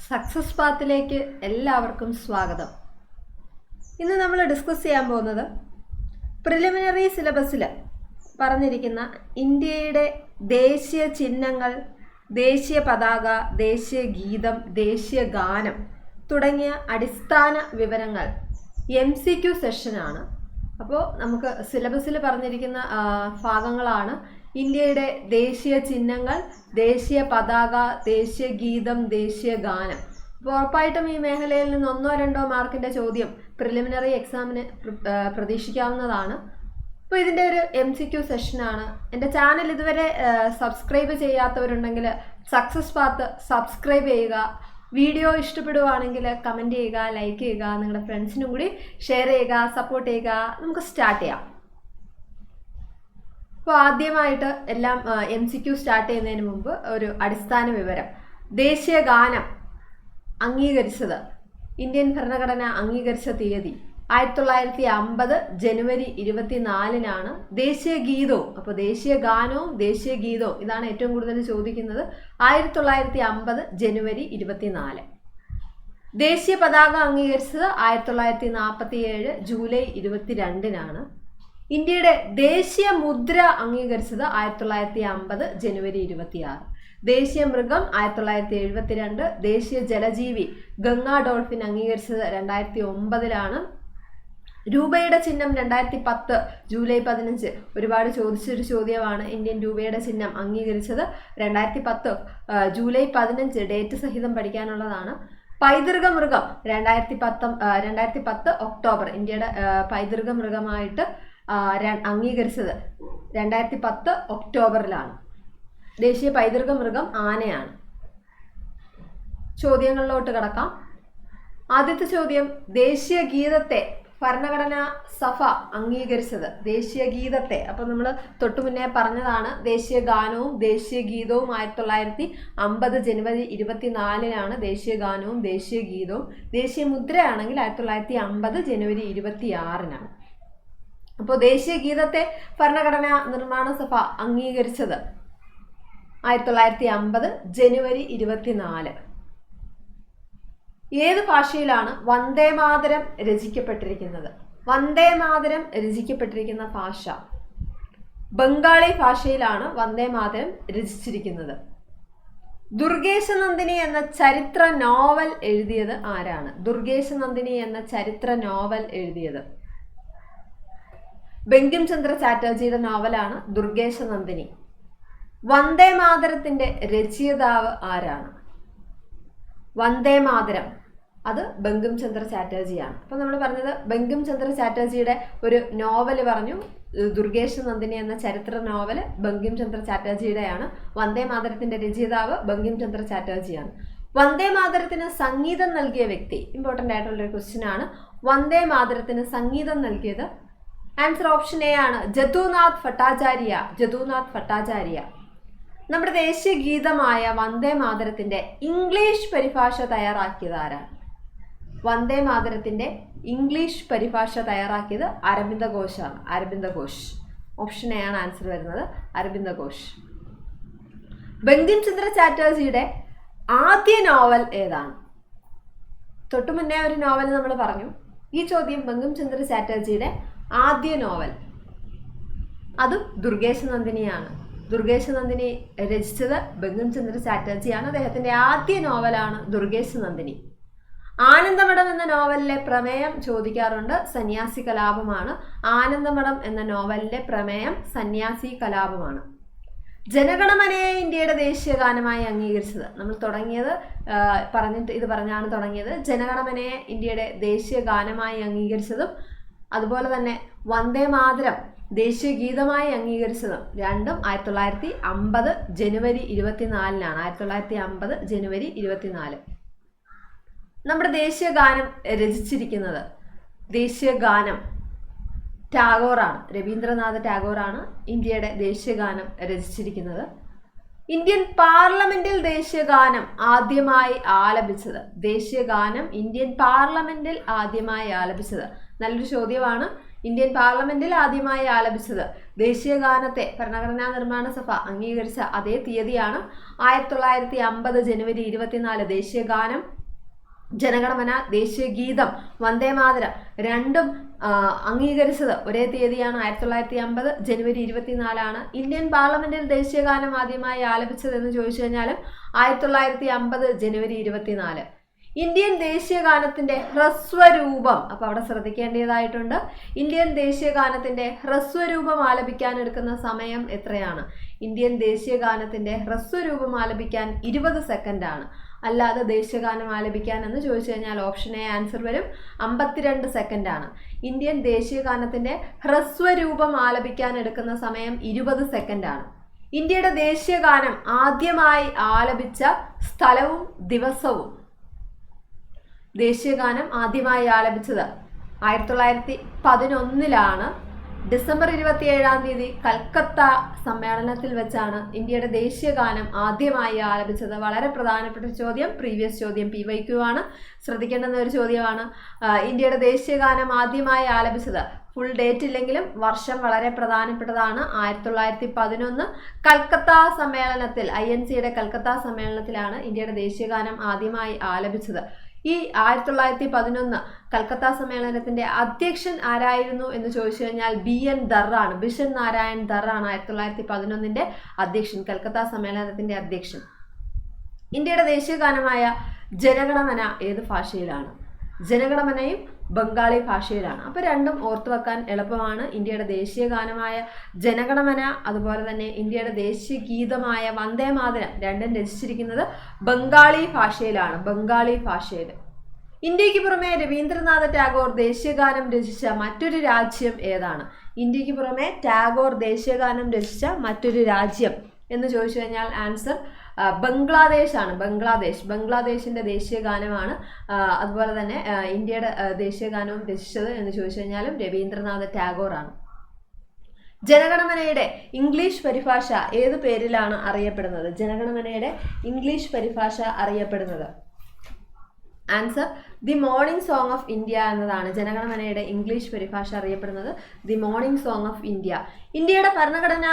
Success പാത്തിലേക്ക് എല്ലാവർക്കും സ്വാഗതം. ഇന്ന് നമ്മൾ ഡിസ്കസ് ചെയ്യാൻ പോകുന്നത് പ്രിലിമിനറി സിലബസിൽ പറഞ്ഞിരിക്കുന്ന ഇന്ത്യയുടെ ദേശീയ ചിഹ്നങ്ങൾ, ദേശീയ പതാക, ദേശീയ ഗീതം, ദേശീയ ഗാനം തുടങ്ങിയ അടിസ്ഥാന വിവരങ്ങൾ MCQ സെഷനാണ്. അപ്പോൾ നമുക്ക് സിലബസിൽ പറഞ്ഞിരിക്കുന്ന ഭാഗങ്ങളാണ് ഇന്ത്യയുടെ ദേശീയ ചിഹ്നങ്ങൾ, ദേശീയ പതാക, ദേശീയ ഗീതം, ദേശീയ ഗാനം. അപ്പോൾ ഉറപ്പായിട്ടും ഈ മേഖലയിൽ നിന്ന് 1-2 മാർക്കിൻ്റെ ചോദ്യം പ്രിലിമിനറി എക്സാമിന് പ്രതീക്ഷിക്കാവുന്നതാണ്. അപ്പോൾ ഇതിൻ്റെ ഒരു MCQ സെഷനാണ്. എൻ്റെ ചാനൽ ഇതുവരെ സബ്സ്ക്രൈബ് ചെയ്യാത്തവരുണ്ടെങ്കിൽ സക്സസ് പാത്ത് സബ്സ്ക്രൈബ് ചെയ്യുക. വീഡിയോ ഇഷ്ടപ്പെടുവാണെങ്കിൽ കമൻറ്റ് ചെയ്യുക, ലൈക്ക് ചെയ്യുക, നിങ്ങളുടെ ഫ്രണ്ട്സിനും കൂടി ഷെയർ ചെയ്യുക, സപ്പോർട്ട് ചെയ്യുക. നമുക്ക് സ്റ്റാർട്ട് ചെയ്യാം. അപ്പോൾ ആദ്യമായിട്ട് എല്ലാം MCQ സ്റ്റാർട്ട് ചെയ്യുന്നതിന് മുമ്പ് ഒരു അടിസ്ഥാന വിവരം. ദേശീയ ഗാനം അംഗീകരിച്ചത്, ഇന്ത്യൻ ഭരണഘടന അംഗീകരിച്ച തീയതി 1950 ജനുവരി 24-നാണ്. ദേശീയ ഗീതവും, അപ്പോൾ ദേശീയ ഗാനവും ദേശീയ ഗീതവും ഇതാണ് ഏറ്റവും കൂടുതൽ ചോദിക്കുന്നത്. 1950 ജനുവരി 24. ദേശീയ പതാക അംഗീകരിച്ചത് 1947 ജൂലൈ 22-നാണ്. ഇന്ത്യയുടെ ദേശീയ മുദ്ര അംഗീകരിച്ചത് 1950 ജനുവരി 26. ദേശീയ മൃഗം 1972. ദേശീയ ജലജീവി ഗംഗാ ഡോൾഫിൻ അംഗീകരിച്ചത് 2009-ലാണ്. രൂപയുടെ ചിഹ്നം 2010 ജൂലൈ 15. ഒരുപാട് ചോദിച്ചൊരു ചോദ്യമാണ്. ഇന്ത്യൻ രൂപയുടെ ചിഹ്നം അംഗീകരിച്ചത് 2010 ജൂലൈ 15. ഡേറ്റ് സഹിതം പഠിക്കാനുള്ളതാണ്. പൈതൃക മൃഗം 2010 ഒക്ടോബർ. ഇന്ത്യയുടെ പൈതൃക മൃഗമായിട്ട് അംഗീകരിച്ചത് 2010 ഒക്ടോബറിലാണ്. ദേശീയ പൈതൃക മൃഗം ആനയാണ്. ചോദ്യങ്ങളിലോട്ട് കടക്കാം. ആദ്യത്തെ ചോദ്യം, ദേശീയ ഗീതത്തെ ഭരണഘടനാ സഭ അംഗീകരിച്ചത്. ദേശീയ ഗീതത്തെ, അപ്പം നമ്മൾ തൊട്ടു മുന്നേ പറഞ്ഞതാണ്, ദേശീയ ഗാനവും ദേശീയ ഗീതവും 1950 ജനുവരി 24-നാണ് ദേശീയ ഗാനവും ദേശീയ ഗീതവും. ദേശീയ മുദ്രയാണെങ്കിൽ 1950 ജനുവരി 26-നാണ്. അപ്പോൾ ദേശീയ ഗീതത്തെ ഭരണഘടനാ നിർമ്മാണ സഭ അംഗീകരിച്ചത് 1950 ജനുവരി 24. ഏത് ഭാഷയിലാണ് വന്ദേമാതരം രചിക്കപ്പെട്ടിരിക്കുന്നത്? വന്ദേമാതരം രചിക്കപ്പെട്ടിരിക്കുന്ന ഭാഷ ബംഗാളി ഭാഷയിലാണ് വന്ദേമാതരം രചിച്ചിരിക്കുന്നത്. ദുർഗേശനന്ദിനി എന്ന ചരിത്ര നോവൽ എഴുതിയത് ആരാണ്? ദുർഗേശനന്ദിനി എന്ന ചരിത്ര നോവൽ എഴുതിയത് ബങ്കിം ചന്ദ്ര ചാറ്റർജിയുടെ നോവലാണ് ദുർഗേശനന്ദിനി. വന്ദേമാതരത്തിന്റെ രചയിതാവ് ആരാണ്? വന്ദേമാതരം അത് ബങ്കിം ചന്ദ്ര ചാറ്റർജിയാണ്. അപ്പോൾ നമ്മൾ പറഞ്ഞത് ബങ്കിം ചന്ദ്ര ചാറ്റർജിയുടെ ഒരു നോവൽ പറഞ്ഞു, ദുർഗേശനന്ദിനി എന്ന ചരിത്ര നോവൽ ബങ്കിം ചന്ദ്ര ചാറ്റർജിയുടെയാണ്. വന്ദേമാതരത്തിന്റെ രചയിതാവ് ബങ്കിം ചന്ദ്ര ചാറ്റർജിയാണ്. വന്ദേമാതരത്തിന് സംഗീതം നൽകിയ വ്യക്തി, ഇമ്പോർട്ടൻ്റ് ആയിട്ടുള്ളൊരു ക്വസ്റ്റ്യൻ ആണ്. വന്ദേമാതരത്തിന് സംഗീതം നൽകിയത്, ആൻസർ ഓപ്ഷൻ എ ആണ്, ജദുനാഥ് ഭട്ടാചാര്യ. ജദുനാഥ് ഭട്ടാചാര്യ. നമ്മുടെ ദേശീയ ഗീതമായ വന്ദേമാതരത്തിന്റെ ഇംഗ്ലീഷ് പരിഭാഷ തയ്യാറാക്കിയത് ആരാണ്? വന്ദേമാതരത്തിന്റെ ഇംഗ്ലീഷ് പരിഭാഷ തയ്യാറാക്കിയത് അരബിന്ദ ഘോഷാണ്. അരബിന്ദ ഘോഷ്. ഓപ്ഷൻ എ ആണ് ആൻസർ വരുന്നത്, അരബിന്ദ ഘോഷ്. ബങ്കിം ചന്ദ്ര ചാറ്റർജിയുടെ ആദ്യ നോവൽ ഏതാണ്? തൊട്ടു മുന്നേ ഒരു നോവൽ നമ്മൾ പറഞ്ഞു. ഈ ചോദ്യം ബങ്കിം ചന്ദ്ര ചാറ്റർജിയുടെ ആദ്യ നോവൽ അതും ദുർഗേശനന്ദിനിയാണ്. ദുർഗേശനന്ദിനി രചിച്ചത് ബങ്കിം ചന്ദ്ര ചാറ്റർജിയാണ്. അദ്ദേഹത്തിന്റെ ആദ്യ നോവലാണ് ദുർഗേശനന്ദിനി. ആനന്ദമഠം എന്ന നോവലിലെ പ്രമേയം ചോദിക്കാറുണ്ട്, സന്യാസി കലാപമാണ്. ആനന്ദമഠം എന്ന നോവലിലെ പ്രമേയം സന്യാസി കലാപമാണ്. ജനഗണമനയെ ഇന്ത്യയുടെ ദേശീയ ഗാനമായി അംഗീകരിച്ചത്, നമ്മൾ തുടങ്ങിയത് ഇത് പറഞ്ഞാണ് തുടങ്ങിയത്. ജനഗണമനയെ ഇന്ത്യയുടെ ദേശീയ ഗാനമായി അംഗീകരിച്ചതും അതുപോലെ തന്നെ വന്ദേമാതരം ദേശീയ ഗീതമായി അംഗീകരിച്ചതും രണ്ടും 1950 ജനുവരി 24-നാണ്. 1950 ജനുവരി 24. നമ്മുടെ ദേശീയ ഗാനം രചിച്ചിരിക്കുന്നത്, ദേശീയ ഗാനം ടാഗോറാണ്. രവീന്ദ്രനാഥ് ടാഗോറാണ് ഇന്ത്യയുടെ ദേശീയ ഗാനം രചിച്ചിരിക്കുന്നത്. ഇന്ത്യൻ പാർലമെന്റിൽ ദേശീയ ഗാനം ആദ്യമായി ആലപിച്ചത്, ദേശീയ ഗാനം ഇന്ത്യൻ പാർലമെന്റിൽ ആദ്യമായി ആലപിച്ചത് നല്ലൊരു ചോദ്യമാണ്. ഇന്ത്യൻ പാർലമെന്റിൽ ആദ്യമായി ആലപിച്ചത് ദേശീയ ഗാനത്തെ ഭരണഘടനാ നിർമ്മാണ സഭ അംഗീകരിച്ച അതേ തീയതിയാണ് 1950 ജനുവരി 24. ദേശീയ ഗാനം ജനഗണമന, ദേശീയ ഗീതം, വന്ദേമാതരം രണ്ടും അംഗീകരിച്ചത് ഒരേ തീയതിയാണ്. 1950 ജനുവരി 24 ഇന്ത്യൻ പാർലമെന്റിൽ ദേശീയഗാനം ആദ്യമായി ആലപിച്ചതെന്ന് ചോദിച്ചു കഴിഞ്ഞാലും 1950 ജനുവരി 24. ഇന്ത്യൻ ദേശീയഗാനത്തിന്റെ ഹ്രസ്വരൂപം, അപ്പൊ അവിടെ ശ്രദ്ധിക്കേണ്ടതായിട്ടുണ്ട്. ഇന്ത്യൻ ദേശീയഗാനത്തിന്റെ ഹ്രസ്വരൂപം ആലപിക്കാൻ എടുക്കുന്ന സമയം എത്രയാണ്? ഇന്ത്യൻ ദേശീയഗാനത്തിന്റെ ഹ്രസ്വരൂപം ആലപിക്കാൻ 20 സെക്കൻഡാണ്. അല്ലാതെ ദേശീയഗാനം ആലപിക്കാൻ എന്ന് ചോദിച്ചു കഴിഞ്ഞാൽ ഓപ്ഷൻ എ ആൻസർ വരും, 52 സെക്കൻഡാണ്. ഇന്ത്യൻ ദേശീയഗാനത്തിന്റെ ഹ്രസ്വരൂപം ആലപിക്കാൻ എടുക്കുന്ന സമയം 20 സെക്കൻഡാണ്. ഇന്ത്യയുടെ ദേശീയഗാനം ആദ്യമായി ആലപിച്ച സ്ഥലവും ദിവസവും. ദേശീയഗാനം ആദ്യമായി ആലപിച്ചത് 1911 ഡിസംബർ 27 കൽക്കത്ത സമ്മേളനത്തിൽ വെച്ചാണ് ഇന്ത്യയുടെ ദേശീയഗാനം ആദ്യമായി ആലപിച്ചത്. വളരെ പ്രധാനപ്പെട്ട ചോദ്യം, പ്രീവിയസ് ചോദ്യം, PYQ ആണ്, ശ്രദ്ധിക്കേണ്ടുന്ന ഒരു ചോദ്യമാണ്. ഇന്ത്യയുടെ ദേശീയഗാനം ആദ്യമായി ആലപിച്ചത്, ഫുൾ ഡേറ്റ് ഇല്ലെങ്കിലും വർഷം വളരെ പ്രധാനപ്പെട്ടതാണ്, 1911 കൽക്കത്ത സമ്മേളനത്തിൽ, INCയുടെ കൽക്കത്ത സമ്മേളനത്തിലാണ് ഇന്ത്യയുടെ ദേശീയഗാനം ആദ്യമായി ആലപിച്ചത്. ഈ 1911 കൽക്കത്ത സമ്മേളനത്തിന്റെ അധ്യക്ഷൻ ആരായിരുന്നു എന്ന് ചോദിച്ചു കഴിഞ്ഞാൽ BN ദർ ആണ്. ബിഷൻ നാരായൺ ദർ ആണ് 1911 അധ്യക്ഷൻ, കൽക്കത്ത സമ്മേളനത്തിന്റെ അധ്യക്ഷൻ. ഇന്ത്യയുടെ ദേശീയഗാനമായ ജനഗണമന ഏത് ഭാഷയിലാണ്? ജനഗണമനയും ബംഗാളി ഭാഷയിലാണ്. അപ്പൊ രണ്ടും ഓർത്തു വെക്കാൻ എളുപ്പമാണ്. ഇന്ത്യയുടെ ദേശീയഗാനമായ ജനഗണമന അതുപോലെ തന്നെ ഇന്ത്യയുടെ ദേശീയ ഗീതമായ വന്ദേമാതരം രണ്ടും രചിച്ചിരിക്കുന്നത് ബംഗാളി ഭാഷയിലാണ്. ബംഗാളി ഭാഷയിൽ. ഇന്ത്യക്ക് പുറമെ രവീന്ദ്രനാഥ ടാഗോർ ദേശീയഗാനം രചിച്ച മറ്റൊരു രാജ്യം ഏതാണ്? ഇന്ത്യക്ക് പുറമെ ടാഗോർ ദേശീയഗാനം രചിച്ച മറ്റൊരു രാജ്യം എന്ന് ചോദിച്ചു കഴിഞ്ഞാൽ ആൻസർ ബംഗ്ലാദേശ് ആണ്. ബംഗ്ലാദേശിന്റെ ദേശീയഗാനമാണ്. അതുപോലെ തന്നെ ഇന്ത്യയുടെ ദേശീയഗാനവും രചിച്ചത് എന്ന് ചോദിച്ചു കഴിഞ്ഞാലും രവീന്ദ്രനാഥ ടാഗോർ ആണ്. ജനഗണമനയുടെ ഇംഗ്ലീഷ് പരിഭാഷ ഏത് പേരിലാണ് അറിയപ്പെടുന്നത്? ജനഗണമനയുടെ ഇംഗ്ലീഷ് പരിഭാഷ അറിയപ്പെടുന്നത് answer the morning song of India എന്നതാണ്. ജനഗണമനയുടെ ഇംഗ്ലീഷ് പരിഭാഷ അറിയപ്പെടുന്നത് the morning song of India. ഇന്ത്യയുടെ ഭരണഘടന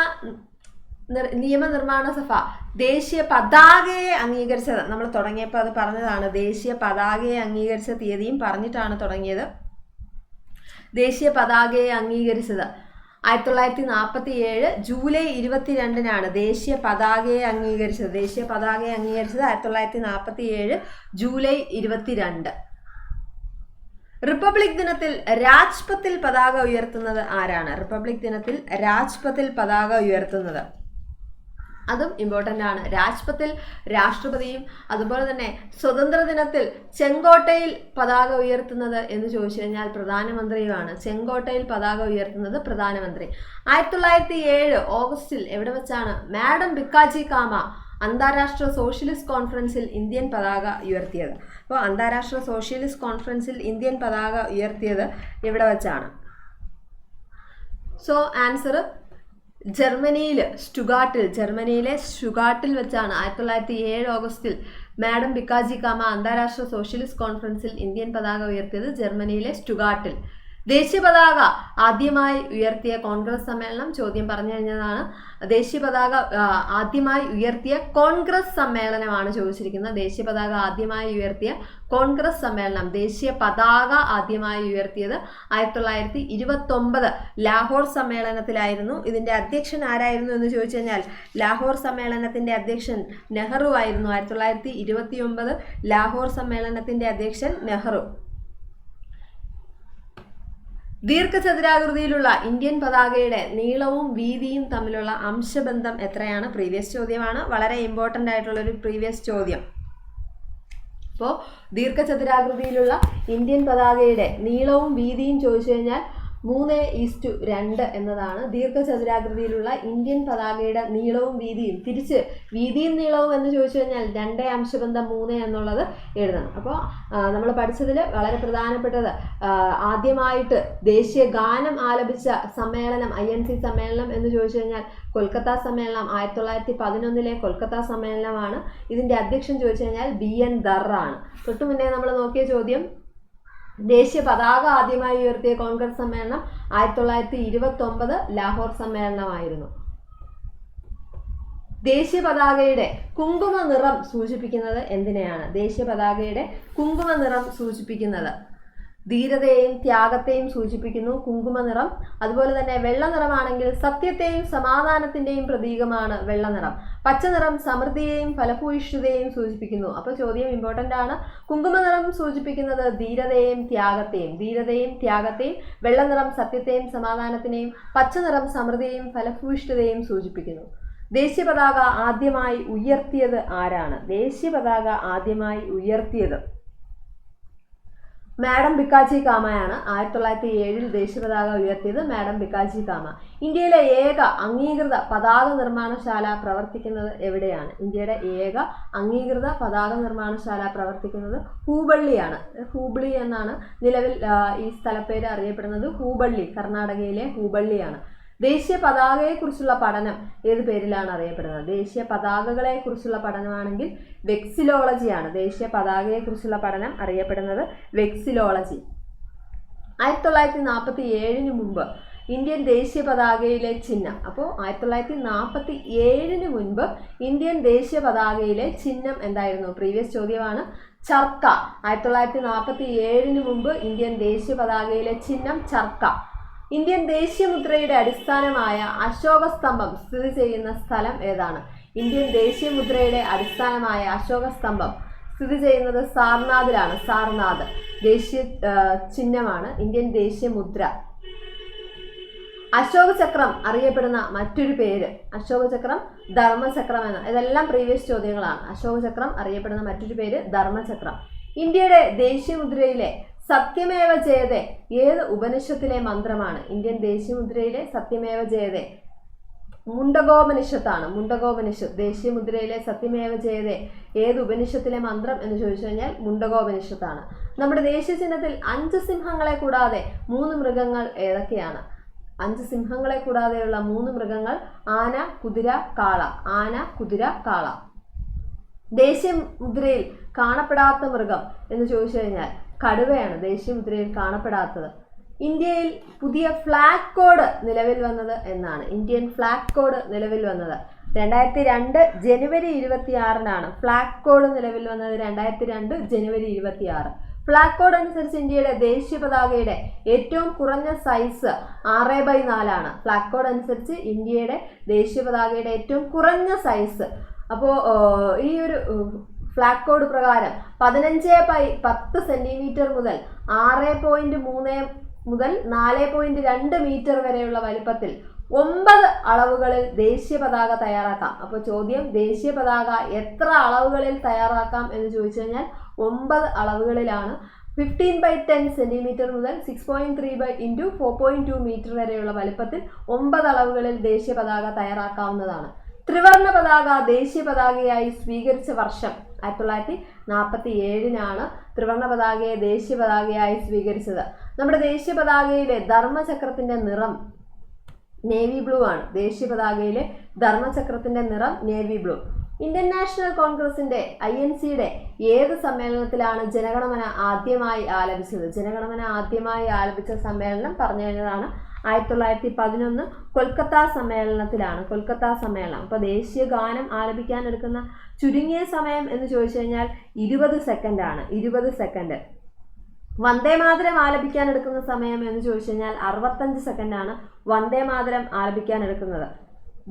നിയമനിർമ്മാണ സഭ ദേശീയ പതാകയെ അംഗീകരിച്ചത്, നമ്മൾ തുടങ്ങിയപ്പോൾ അത് പറഞ്ഞതാണ്. ദേശീയ പതാകയെ അംഗീകരിച്ച തീയതിയും പറഞ്ഞിട്ടാണ് തുടങ്ങിയത്. ദേശീയ പതാകയെ അംഗീകരിച്ചത് 1947 ജൂലൈ 22 ദേശീയ പതാകയെ അംഗീകരിച്ചത്. ദേശീയ പതാകയെ അംഗീകരിച്ചത് 1947 ജൂലൈ 22. റിപ്പബ്ലിക് ദിനത്തിൽ രാജ്പഥിൽ പതാക ഉയർത്തുന്നത് ആരാണ്? റിപ്പബ്ലിക് ദിനത്തിൽ രാജ്പഥിൽ പതാക ഉയർത്തുന്നത്, അതും ഇമ്പോർട്ടൻ്റ് ആണ്. രാജ്പഥിൽ രാഷ്ട്രപതിയും അതുപോലെ തന്നെ സ്വതന്ത്ര ദിനത്തിൽ ചെങ്കോട്ടയിൽ പതാക ഉയർത്തുന്നത് എന്ന് ചോദിച്ചു കഴിഞ്ഞാൽ പ്രധാനമന്ത്രിയുമാണ്. ചെങ്കോട്ടയിൽ പതാക ഉയർത്തുന്നത് പ്രധാനമന്ത്രി. 1907 ഓഗസ്റ്റിൽ എവിടെ വെച്ചാണ് മാഡം ഭിക്കാജി കാമ അന്താരാഷ്ട്ര സോഷ്യലിസ്റ്റ് കോൺഫറൻസിൽ ഇന്ത്യൻ പതാക ഉയർത്തിയത്? അപ്പോൾ അന്താരാഷ്ട്ര സോഷ്യലിസ്റ്റ് കോൺഫറൻസിൽ ഇന്ത്യൻ പതാക ഉയർത്തിയത് എവിടെ വെച്ചാണ്? സോ ആൻസർ ജർമ്മനിയിലെ സ്റ്റുഗാട്ടിൽ വെച്ചാണ് 1907 ഓഗസ്റ്റിൽ മാഡം ഭിക്കാജി കാമ അന്താരാഷ്ട്ര സോഷ്യലിസ്റ്റ് കോൺഫറൻസിൽ ഇന്ത്യൻ പതാക ഉയർത്തിയത് ജർമ്മനിയിലെ സ്റ്റുഗാട്ടിൽ. ദേശീയ പതാക ആദ്യമായി ഉയർത്തിയ കോൺഗ്രസ് സമ്മേളനം, ചോദ്യം പറഞ്ഞു കഴിഞ്ഞതാണ്. ദേശീയ പതാക ആദ്യമായി ഉയർത്തിയ കോൺഗ്രസ് സമ്മേളനമാണ് ചോദിച്ചിരിക്കുന്നത്. ദേശീയ പതാക ആദ്യമായി ഉയർത്തിയ കോൺഗ്രസ് സമ്മേളനം. ദേശീയ പതാക ആദ്യമായി ഉയർത്തിയത് 1929 ലാഹോർ സമ്മേളനത്തിലായിരുന്നു. ഇതിന്റെ അധ്യക്ഷൻ ആരായിരുന്നു എന്ന് ചോദിച്ചു കഴിഞ്ഞാൽ ലാഹോർ സമ്മേളനത്തിന്റെ അധ്യക്ഷൻ നെഹ്റു ആയിരുന്നു. 1929 ലാഹോർ സമ്മേളനത്തിന്റെ അധ്യക്ഷൻ നെഹ്റു. ദീർഘചതുരാകൃതിയിലുള്ള ഇന്ത്യൻ പതാകയുടെ നീളവും വീതിയും തമ്മിലുള്ള അംശബന്ധം എത്രയാണ്? പ്രീവിയസ് ചോദ്യമാണ്, വളരെ ഇമ്പോർട്ടൻ്റ് ആയിട്ടുള്ള ഒരു പ്രീവിയസ് ചോദ്യം. അപ്പോൾ ദീർഘചതുരാകൃതിയിലുള്ള ഇന്ത്യൻ പതാകയുടെ നീളവും വീതിയും ചോദിച്ചു കഴിഞ്ഞാൽ 3:2 എന്നതാണ്. ദീർഘചതുരാകൃതിയിലുള്ള ഇന്ത്യൻ പതാകയുടെ നീളവും വീതിയും, തിരിച്ച് വീതിയും നീളവും എന്ന് ചോദിച്ചു കഴിഞ്ഞാൽ 2:3 എന്നുള്ളത് എഴുതണം. അപ്പോൾ നമ്മൾ പഠിച്ചതിൽ വളരെ പ്രധാനപ്പെട്ടത് ആദ്യമായിട്ട് ദേശീയ ഗാനം ആലപിച്ച സമ്മേളനം, INC സമ്മേളനം എന്ന് ചോദിച്ചു കഴിഞ്ഞാൽ കൊൽക്കത്ത സമ്മേളനം, 1911 കൊൽക്കത്ത സമ്മേളനമാണ്. ഇതിൻ്റെ അധ്യക്ഷൻ ചോദിച്ചു കഴിഞ്ഞാൽ BN ദർ ആണ്. തൊട്ടു മുന്നേ നമ്മൾ നോക്കിയ ചോദ്യം ദേശീയ പതാക ആദ്യമായി ഉയർത്തിയ കോൺഗ്രസ് സമ്മേളനം 1929 ലാഹോർ സമ്മേളനമായിരുന്നു. ദേശീയ പതാകയുടെ കുങ്കുമ നിറം സൂചിപ്പിക്കുന്നത് എന്തിനെയാണ്? ദേശീയ പതാകയുടെ കുങ്കുമ നിറം സൂചിപ്പിക്കുന്നത് ധീരതയെയും ത്യാഗത്തെയും സൂചിപ്പിക്കുന്നു കുങ്കുമ നിറം. അതുപോലെ തന്നെ വെള്ള നിറമാണെങ്കിൽ സത്യത്തെയും സമാധാനത്തിന്റെയും പ്രതീകമാണ് വെള്ള നിറം. പച്ച നിറം സമൃദ്ധിയെയും ഫലഭൂയിഷ്ഠതയെയും സൂചിപ്പിക്കുന്നു. അപ്പോൾ ചോദ്യം ഇമ്പോർട്ടന്റ് ആണ്. കുങ്കുമ നിറം സൂചിപ്പിക്കുന്നത് ധീരതയെയും ത്യാഗത്തെയും, വെള്ള നിറം സത്യത്തെയും സമാധാനത്തിനെയും, പച്ച നിറം സമൃദ്ധിയെയും ഫലഭൂയിഷ്ഠതയെയും സൂചിപ്പിക്കുന്നു. ദേശീയ പതാക ആദ്യമായി ഉയർത്തിയത് ആരാണ്? ദേശീയ പതാക ആദ്യമായി ഉയർത്തിയത് മാഡം ഭിക്കാജി കാമയാണ്. 1907 ദേശീയ പതാക ഉയർത്തിയത് മാഡം ഭിക്കാജി കാമ. ഇന്ത്യയിലെ ഏക അംഗീകൃത പതാക നിർമ്മാണശാല പ്രവർത്തിക്കുന്നത് എവിടെയാണ്? ഇന്ത്യയുടെ ഏക അംഗീകൃത പതാക നിർമ്മാണശാല പ്രവർത്തിക്കുന്നത് ഹൂബള്ളിയാണ്. ഹൂബ്ലി എന്നാണ് നിലവിൽ ഈ സ്ഥലപ്പേര് അറിയപ്പെടുന്നത്. ഹൂബള്ളി, കർണാടകയിലെ ഹൂബള്ളിയാണ്. ദേശീയ പതാകയെക്കുറിച്ചുള്ള പഠനം ഏത് പേരിലാണ് അറിയപ്പെടുന്നത്? ദേശീയ പതാകകളെ കുറിച്ചുള്ള പഠനമാണെങ്കിൽ വെക്സിലോളജിയാണ്. ദേശീയ പതാകയെക്കുറിച്ചുള്ള പഠനം അറിയപ്പെടുന്നത് വെക്സിലോളജി. 1947 മുമ്പ് ഇന്ത്യൻ ദേശീയ പതാകയിലെ ചിഹ്നം. അപ്പോൾ 1947 മുൻപ് ഇന്ത്യൻ ദേശീയ പതാകയിലെ ചിഹ്നം എന്തായിരുന്നു? പ്രീവിയസ് ചോദ്യമാണ്. ചർക്ക. 1947 മുമ്പ് ഇന്ത്യൻ ദേശീയ പതാകയിലെ ചിഹ്നം ചർക്ക. ഇന്ത്യൻ ദേശീയ മുദ്രയുടെ അടിസ്ഥാനമായ അശോക സ്തംഭം സ്ഥിതി ചെയ്യുന്ന സ്ഥലം ഏതാണ്? ഇന്ത്യൻ ദേശീയ മുദ്രയുടെ അടിസ്ഥാനമായ അശോക സ്തംഭം സ്ഥിതി ചെയ്യുന്നത് സാർനാഥിലാണ്. സാർനാഥ് ദേശീയ ചിഹ്നമാണ് ഇന്ത്യൻ ദേശീയ മുദ്ര. അശോക ചക്രം അറിയപ്പെടുന്ന മറ്റൊരു പേര്? അശോക ചക്രം ധർമ്മചക്രം എന്ന. ഇതെല്ലാം പ്രീവിയസ് ചോദ്യങ്ങളാണ്. അശോക ചക്രം അറിയപ്പെടുന്ന മറ്റൊരു പേര് ധർമ്മചക്രം. ഇന്ത്യയുടെ ദേശീയ മുദ്രയിലെ സത്യമേവ ജയതേ ഏത് ഉപനിഷത്തിലെ മന്ത്രമാണ്? ഇന്ത്യൻ ദേശീയ മുദ്രയിലെ സത്യമേവ ജയതേ മുണ്ടകോപനിഷത്താണ്. മുണ്ടകോപനിഷത്ത്. ദേശീയ മുദ്രയിലെ സത്യമേവ ജയതേ ഏത് ഉപനിഷത്തിലെ മന്ത്രം എന്ന് ചോദിച്ചു കഴിഞ്ഞാൽ മുണ്ടകോപനിഷത്താണ്. നമ്മുടെ ദേശീയ ചിഹ്നത്തിൽ 5 സിംഹങ്ങളെ കൂടാതെ 3 മൃഗങ്ങൾ ഏതൊക്കെയാണ്? 5 സിംഹങ്ങളെ കൂടാതെയുള്ള 3 മൃഗങ്ങൾ ആന, കുതിര, കാള. ആന, കുതിര, കാള. ദേശീയ മുദ്രയിൽ കാണപ്പെടാത്ത മൃഗം എന്ന് ചോദിച്ചു കഴിഞ്ഞാൽ കടുവയാണ് ദേശീയ മുദ്രയിൽ കാണപ്പെടാത്തത്. ഇന്ത്യയിൽ പുതിയ ഫ്ലാഗ് കോഡ് നിലവിൽ വന്നത് എന്നാണ്? ഇന്ത്യൻ ഫ്ലാഗ് കോഡ് നിലവിൽ വന്നത് 2002 ജനുവരി 26 ഫ്ലാഗ് കോഡ് നിലവിൽ വന്നത് 2002 ജനുവരി 26. ഫ്ലാഗ് കോഡ് അനുസരിച്ച് ഇന്ത്യയുടെ ദേശീയ പതാകയുടെ ഏറ്റവും കുറഞ്ഞ സൈസ് 6/4 ഫ്ലാഗ് കോഡ് അനുസരിച്ച് ഇന്ത്യയുടെ ദേശീയ പതാകയുടെ ഏറ്റവും കുറഞ്ഞ സൈസ്. അപ്പോൾ ഈ ഒരു ഫ്ലാഗ് കോഡ് പ്രകാരം 15/10 സെന്റിമീറ്റർ മുതൽ 6.3 മുതൽ 4.2 മീറ്റർ വരെയുള്ള വലിപ്പത്തിൽ 9 അളവുകളിൽ ദേശീയ പതാക തയ്യാറാക്കാം. അപ്പോൾ ചോദ്യം, ദേശീയ പതാക എത്ര അളവുകളിൽ തയ്യാറാക്കാം എന്ന് ചോദിച്ചു കഴിഞ്ഞാൽ 9 അളവുകളിലാണ്. 15/10 സെന്റിമീറ്റർ മുതൽ 6.3 × 4.2 മീറ്റർ വരെയുള്ള വലിപ്പത്തിൽ 9 അളവുകളിൽ ദേശീയ പതാക തയ്യാറാക്കാവുന്നതാണ്. ത്രിവർണ്ണ പതാക ദേശീയ പതാകയായി സ്വീകരിച്ച വർഷം 1947 ത്രിവർണ്ണ പതാകയെ ദേശീയ പതാകയായി സ്വീകരിച്ചത്. നമ്മുടെ ദേശീയ പതാകയിലെ ധർമ്മചക്രത്തിന്റെ നിറം നേവി ബ്ലൂ ആണ്. ദേശീയ പതാകയിലെ ധർമ്മചക്രത്തിന്റെ നിറം നേവി ബ്ലൂ. ഇന്ത്യൻ നാഷണൽ കോൺഗ്രസിന്റെ INCയുടെ ഏത് സമ്മേളനത്തിലാണ് ജനഗണമന ആദ്യമായി ആലപിച്ചത്? ജനഗണമന ആദ്യമായി ആലപിച്ച സമ്മേളനം പറഞ്ഞു കഴിഞ്ഞതാണ് 1911 കൊൽക്കത്ത സമ്മേളനത്തിലാണ്. കൊൽക്കത്ത സമ്മേളനം. അപ്പോൾ ദേശീയ ഗാനം ആലപിക്കാൻ എടുക്കുന്ന ചുരുങ്ങിയ സമയം എന്ന് ചോദിച്ചു കഴിഞ്ഞാൽ 20 സെക്കൻഡാണ്. 20 സെക്കൻഡ്. വന്ദേ മാതരം ആലപിക്കാൻ എടുക്കുന്ന സമയം എന്ന് ചോദിച്ചു കഴിഞ്ഞാൽ 65 സെക്കൻഡാണ് വന്ദേ മാതരം ആലപിക്കാൻ എടുക്കുന്നത്.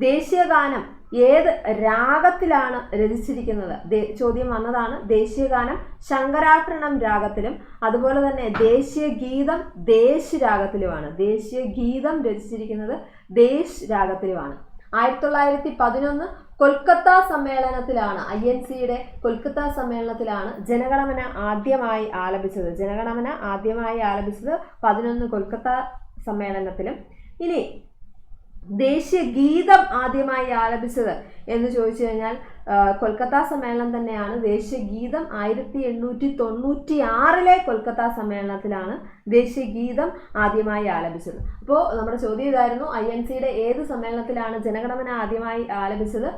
ദേശീയ ഗാനം ഏത് രാഗത്തിലാണ് രചിച്ചിരിക്കുന്നത്? ചോദ്യം വന്നതാണ്. ദേശീയ ഗാനം ശങ്കരാഭരണം രാഗത്തിലും അതുപോലെ തന്നെ ദേശീയ ഗീതം ദേശ് രാഗത്തിലുമാണ്. ദേശീയ ഗീതം രചിച്ചിരിക്കുന്നത് ദേശ് രാഗത്തിലുമാണ്. 1911 കൊൽക്കത്ത സമ്മേളനത്തിലാണ് INCയുടെ കൊൽക്കത്ത സമ്മേളനത്തിലാണ് ജനഗണമന ആദ്യമായി ആലപിച്ചത്. ജനഗണമന ആദ്യമായി ആലപിച്ചത് 11 കൊൽക്കത്ത സമ്മേളനത്തിലും. ഇനി ദേശീയ ഗീതം ആദ്യമായി ആലപിച്ചത് എന്ന് ചോദിച്ചു കഴിഞ്ഞാൽ കൊൽക്കത്ത സമ്മേളനം തന്നെയാണ്. ദേശീയ ഗീതം 1896 കൊൽക്കത്ത സമ്മേളനത്തിലാണ് ദേശീയ ഗീതം ആദ്യമായി ആലപിച്ചത്. അപ്പോൾ നമ്മുടെ ചോദ്യം ഇതായിരുന്നു, INCയുടെ ഏത് സമ്മേളനത്തിലാണ് ജനഗണമന ആദ്യമായി ആലപിച്ചത്?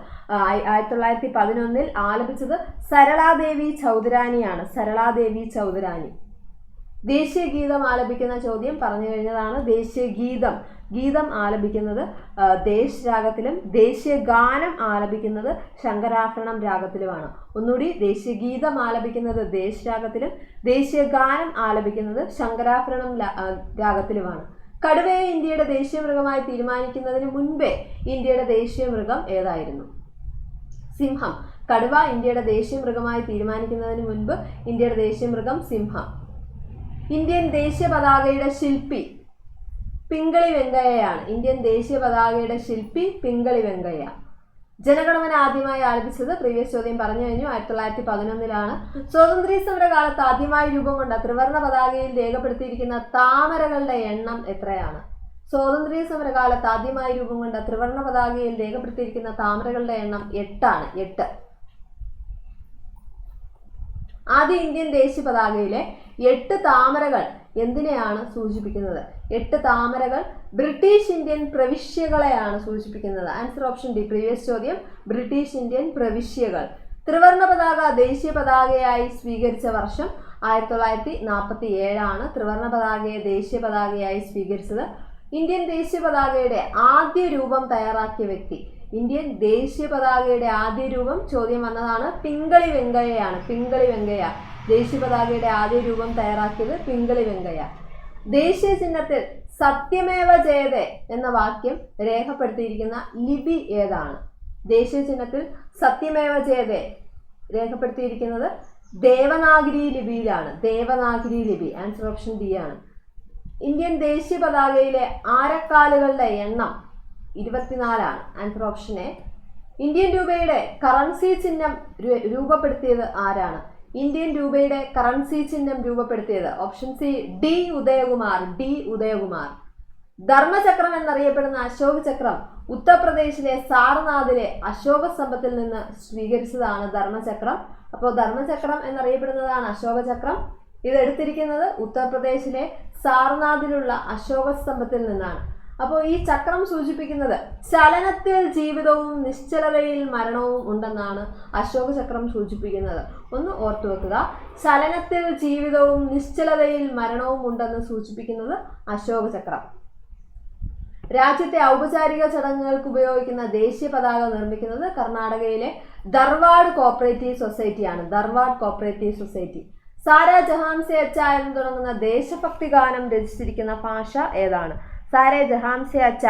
1911 ആലപിച്ചത് സരളാദേവി ചൗധരാനിയാണ്. സരളാദേവി ചൗധരാനി. ദേശീയ ഗീതം ആലപിക്കുന്ന ചോദ്യം പറഞ്ഞു കഴിഞ്ഞതാണ്. ദേശീയ ഗീതം ആലപിക്കുന്നത് ദേശ് രാഗത്തിലും ദേശീയ ഗാനം ആലപിക്കുന്നത് ശങ്കരാഭരണം രാഗത്തിലുമാണ്. ഒന്നുകൂടി, ദേശീയ ഗീതം ആലപിക്കുന്നത് ദേശ് രാഗത്തിലും ദേശീയ ഗാനം ആലപിക്കുന്നത് ശങ്കരാഭരണം രാഗത്തിലുമാണ്. കടുവയെ ഇന്ത്യയുടെ ദേശീയ മൃഗമായി തീരുമാനിക്കുന്നതിന് മുൻപേ ഇന്ത്യയുടെ ദേശീയ മൃഗം ഏതായിരുന്നു? സിംഹം. കടുവ ഇന്ത്യയുടെ ദേശീയ മൃഗമായി തീരുമാനിക്കുന്നതിന് മുൻപ് ഇന്ത്യയുടെ ദേശീയ മൃഗം സിംഹം. ഇന്ത്യൻ ദേശീയ പതാകയുടെ ശില്പി പിംഗളി വെങ്കയ്യയാണ്. ഇന്ത്യൻ ദേശീയ പതാകയുടെ ശില്പി പിംഗളി വെങ്കയ്യ. ജനഗണമന ആദ്യമായി ആലപിച്ചത് പ്രീവിയസ് ചോദ്യം പറഞ്ഞു കഴിഞ്ഞു, 1911. സ്വാതന്ത്ര്യ സമര കാലത്ത് ആദ്യമായി രൂപം കൊണ്ട ത്രിവർണ്ണ പതാകയിൽ രേഖപ്പെടുത്തിയിരിക്കുന്ന താമരകളുടെ എണ്ണം എത്രയാണ്? സ്വാതന്ത്ര്യ സമര കാലത്ത് ആദ്യമായി രൂപം കൊണ്ട ത്രിവർണ്ണ പതാകയിൽ രേഖപ്പെടുത്തിയിരിക്കുന്ന താമരകളുടെ എണ്ണം 8 ആണ്. 8. ആദ്യ ഇന്ത്യൻ ദേശീയ പതാകയിലെ 8 താമരകൾ എന്തിനെയാണ് സൂചിപ്പിക്കുന്നത്? 8 താമരകൾ ബ്രിട്ടീഷ് ഇന്ത്യൻ പ്രവിശ്യകളെയാണ് സൂചിപ്പിക്കുന്നത്. Answer option D. പ്രീവിയസ് ചോദ്യം ബ്രിട്ടീഷ് ഇന്ത്യൻ പ്രവിശ്യകൾ. ത്രിവർണ്ണ പതാക ദേശീയ പതാകയായി സ്വീകരിച്ച വർഷം 1947 ആണ്. ത്രിവർണ്ണ പതാകയെ ദേശീയ പതാകയായി സ്വീകരിച്ചത്. ഇന്ത്യൻ ദേശീയ പതാകയുടെ ആദ്യ രൂപം തയ്യാറാക്കിയ വ്യക്തി? ഇന്ത്യൻ ദേശീയ പതാകയുടെ ആദ്യ രൂപം ചോദ്യം വന്നതാണ്, പിംഗളി വെങ്കയ്യയാണ്. പിംഗളി വെങ്കയ്യ ദേശീയ പതാകയുടെ ആദ്യ രൂപം തയ്യാറാക്കിയത് പിംഗളി വെങ്കയ്യ. ദേശീയ ചിഹ്നത്തിൽ സത്യമേവ ജയതേ എന്ന വാക്യം രേഖപ്പെടുത്തിയിരിക്കുന്ന ലിപി ഏതാണ്? ദേശീയ ചിഹ്നത്തിൽ സത്യമേവ ജയതേ രേഖപ്പെടുത്തിയിരിക്കുന്നത് ദേവനാഗരി ലിപിയിലാണ്. ദേവനാഗരി ലിപി. ആൻസർ ഓപ്ഷൻ ഡി ആണ്. ഇന്ത്യൻ ദേശീയ പതാകയിലെ ആരക്കാലുകളുടെ എണ്ണം 24 ആണ്. Answer option A. ഇന്ത്യൻ രൂപയുടെ കറൻസി ചിഹ്നം രൂപപ്പെടുത്തിയത് ആരാണ്? ഇന്ത്യൻ രൂപയുടെ കറൻസി ചിഹ്നം രൂപപ്പെടുത്തിയത് option C D Udayakumar. D Udayakumar. Dharmachakra എന്നറിയപ്പെടുന്ന അശോക ചക്രം ഉത്തർപ്രദേശിലെ സാർനാഥിലെ അശോക സ്തംഭത്തിൽ നിന്ന് സ്വീകരിച്ചതാണ് ധർമ്മചക്രം. അപ്പോൾ ധർമ്മചക്രം എന്നറിയപ്പെടുന്നതാണ് അശോക ചക്രം. ഇത് എടുത്തിരിക്കുന്നത് ഉത്തർപ്രദേശിലെ സാർനാഥിലുള്ള അശോക സ്തംഭത്തിൽ നിന്നാണ്. അപ്പോൾ ഈ ചക്രം സൂചിപ്പിക്കുന്നത് ചലനത്തിൽ ജീവിതവും നിശ്ചലതയിൽ മരണവും ഉണ്ടെന്നാണ് അശോക ചക്രം സൂചിപ്പിക്കുന്നത്. ഒന്ന് ഓർത്തു വെക്കുക, ചലനത്തിൽ ജീവിതവും നിശ്ചലതയിൽ മരണവും ഉണ്ടെന്ന് സൂചിപ്പിക്കുന്നത് അശോക ചക്രം. രാജ്യത്തെ ഔപചാരിക ചടങ്ങുകൾക്ക് ഉപയോഗിക്കുന്ന ദേശീയ പതാക നിർമ്മിക്കുന്നത് കർണാടകയിലെ ധർവാഡ് കോപ്പറേറ്റീവ് സൊസൈറ്റിയാണ്. Dharwad cooperative society. സാരാ ജഹാൻ സെ അച്ഛാ എന്ന് തുടങ്ങുന്ന ദേശഭക്തി ഗാനം രചിച്ചിരിക്കുന്ന ഭാഷ ഏതാണ്? സാരേ ജഹാൻ സെ അച്ഛ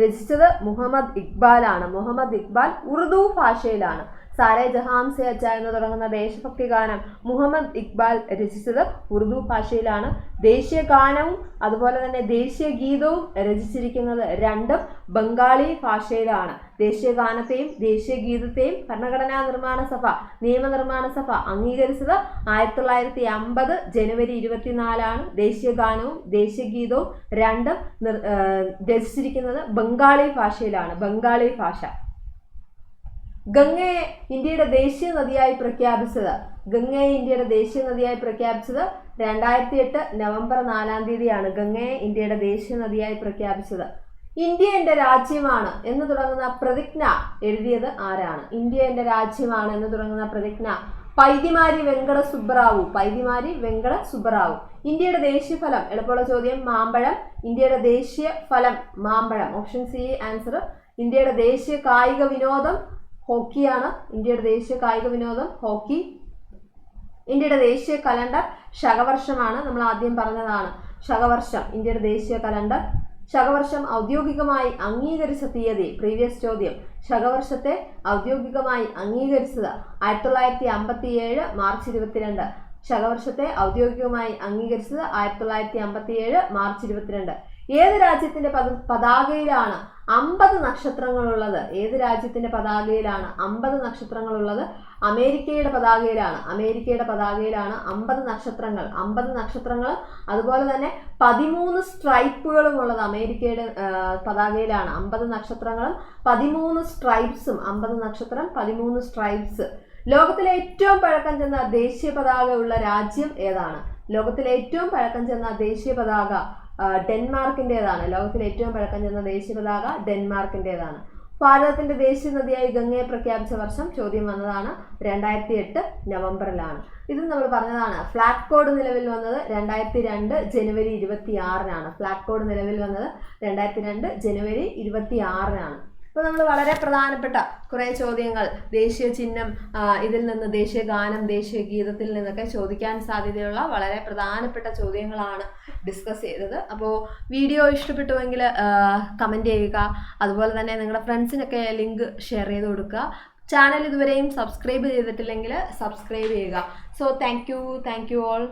രചിച്ചത് മുഹമ്മദ് ഇക്ബാൽ ആണ്. മുഹമ്മദ് ഇക്ബാൽ ഉറുദു ഭാഷയിലാണ്. സാരേ ജഹാൻ സെ അച്ഛ എന്ന് തുടങ്ങുന്ന ദേശഭക്തി ഗാനം മുഹമ്മദ് ഇക്ബാൽ രചിച്ചത് ഉറുദു ഭാഷയിലാണ്. ദേശീയ ഗാനവും അതുപോലെ തന്നെ ദേശീയ ഗീതവും രചിച്ചിരിക്കുന്നത് രണ്ടും ബംഗാളി ഭാഷയിലാണ്. ദേശീയ ഗാനത്തെയും ദേശീയ ഗീതത്തെയും ഭരണഘടനാ നിർമ്മാണ സഭ നിയമനിർമ്മാണ സഭ അംഗീകരിച്ചത് 1950 ജനുവരി 24 ദേശീയ ഗാനവും ദേശീയ ഗീതവും രണ്ടും രചിച്ചിരിക്കുന്നത് ബംഗാളി ഭാഷയിലാണ്. ബംഗാളി ഭാഷ. ഗംഗയെ ഇന്ത്യയുടെ ദേശീയ നദിയായി പ്രഖ്യാപിച്ചത് 2008 നവംബർ 4 ഗംഗയെ ഇന്ത്യയുടെ ദേശീയ നദിയായി പ്രഖ്യാപിച്ചത്. ഇന്ത്യ എന്റെ രാജ്യമാണ് എന്ന് തുടങ്ങുന്ന പ്രതിജ്ഞ എഴുതിയത് ആരാണ്? ഇന്ത്യ എന്റെ രാജ്യമാണ് എന്ന് തുടങ്ങുന്ന പ്രതിജ്ഞ പൈതിമാരി വെങ്കട സുബ്ബറാവു. പൈതിമാരി വെങ്കട സുബ്ബറാവു. ഇന്ത്യയുടെ ദേശീയ ഫലം, എളുപ്പമുള്ള ചോദ്യം, മാമ്പഴം. ഇന്ത്യയുടെ ദേശീയ ഫലം മാമ്പഴം. Option C answer. ഇന്ത്യയുടെ ദേശീയ കായിക വിനോദം ഹോക്കിയാണ്. ഇന്ത്യയുടെ ദേശീയ കായിക വിനോദം ഹോക്കി. ഇന്ത്യയുടെ ദേശീയ കലണ്ടർ ശകവർഷമാണ്. നമ്മൾ ആദ്യം പറഞ്ഞതാണ് ശകവർഷം ഇന്ത്യയുടെ ദേശീയ കലണ്ടർ. ശകവർഷം ഔദ്യോഗികമായി അംഗീകരിച്ച തീയതി, പ്രീവിയസ് ചോദ്യം, ശകവർഷത്തെ ഔദ്യോഗികമായി അംഗീകരിച്ചത് 1957 മാർച്ച് 22. ശകവർഷത്തെ ഔദ്യോഗികമായി അംഗീകരിച്ചത് 1957 മാർച്ച് 22. ഏത് രാജ്യത്തിന്റെ പതാകയിലാണ് 50 നക്ഷത്രങ്ങളുള്ളത്? ഏത് രാജ്യത്തിന്റെ പതാകയിലാണ് 50 നക്ഷത്രങ്ങളുള്ളത്? അമേരിക്കയുടെ പതാകയിലാണ്. അമേരിക്കയുടെ പതാകയിലാണ് 50 നക്ഷത്രങ്ങൾ. 50 നക്ഷത്രങ്ങളും അതുപോലെ തന്നെ 13 സ്ട്രൈപ്പുകളും ഉള്ളത് അമേരിക്കയുടെ പതാകയിലാണ്. 50 നക്ഷത്രങ്ങളും 13 സ്ട്രൈപ്സും. 50 നക്ഷത്രം 13 സ്ട്രൈപ്സ്. ലോകത്തിലെ ഏറ്റവും പഴക്കം ചെന്ന ദേശീയ പതാക ഉള്ള രാജ്യം ഏതാണ്? ലോകത്തിലെ ഏറ്റവും പഴക്കം ചെന്ന ദേശീയ പതാക ഡെൻമാർക്കിൻ്റെതാണ്. ലോകത്തിലെ ഏറ്റവും പഴക്കം ചെന്ന ദേശീയ പതാക ഡെൻമാർക്കിൻ്റെതാണ്. ഭാരതത്തിന്റെ ദേശീയ നദിയായി ഗംഗയെ പ്രഖ്യാപിച്ച വർഷം ചോദ്യം വന്നതാണ് 2008 നവംബറിലാണ്. ഇത് നമ്മൾ പറഞ്ഞതാണ്. ഫ്ലാഗ് കോഡ് നിലവിൽ വന്നത് 2002 ജനുവരി 26-നാണ്. ഫ്ലാഗ് കോഡ് നിലവിൽ വന്നത് 2002 ജനുവരി 26-നാണ്. അപ്പോൾ നമ്മൾ വളരെ പ്രധാനപ്പെട്ട കുറേ ചോദ്യങ്ങൾ, ദേശീയ ചിഹ്നം, ഇതിൽ നിന്ന് ദേശീയ ഗാനം, ദേശീയ ഗീതത്തിൽ നിന്നൊക്കെ ചോദിക്കാൻ സാധ്യതയുള്ള വളരെ പ്രധാനപ്പെട്ട ചോദ്യങ്ങളാണ് ഡിസ്കസ് ചെയ്തത്. അപ്പോൾ വീഡിയോ ഇഷ്ടപ്പെട്ടുവെങ്കിൽ കമൻറ്റ് ചെയ്യുക. അതുപോലെ തന്നെ നിങ്ങളുടെ ഫ്രണ്ട്സിനൊക്കെ ലിങ്ക് ഷെയർ ചെയ്ത് കൊടുക്കുക. ചാനൽ ഇതുവരെയും സബ്സ്ക്രൈബ് ചെയ്തിട്ടില്ലെങ്കിൽ സബ്സ്ക്രൈബ് ചെയ്യുക. So thank you all.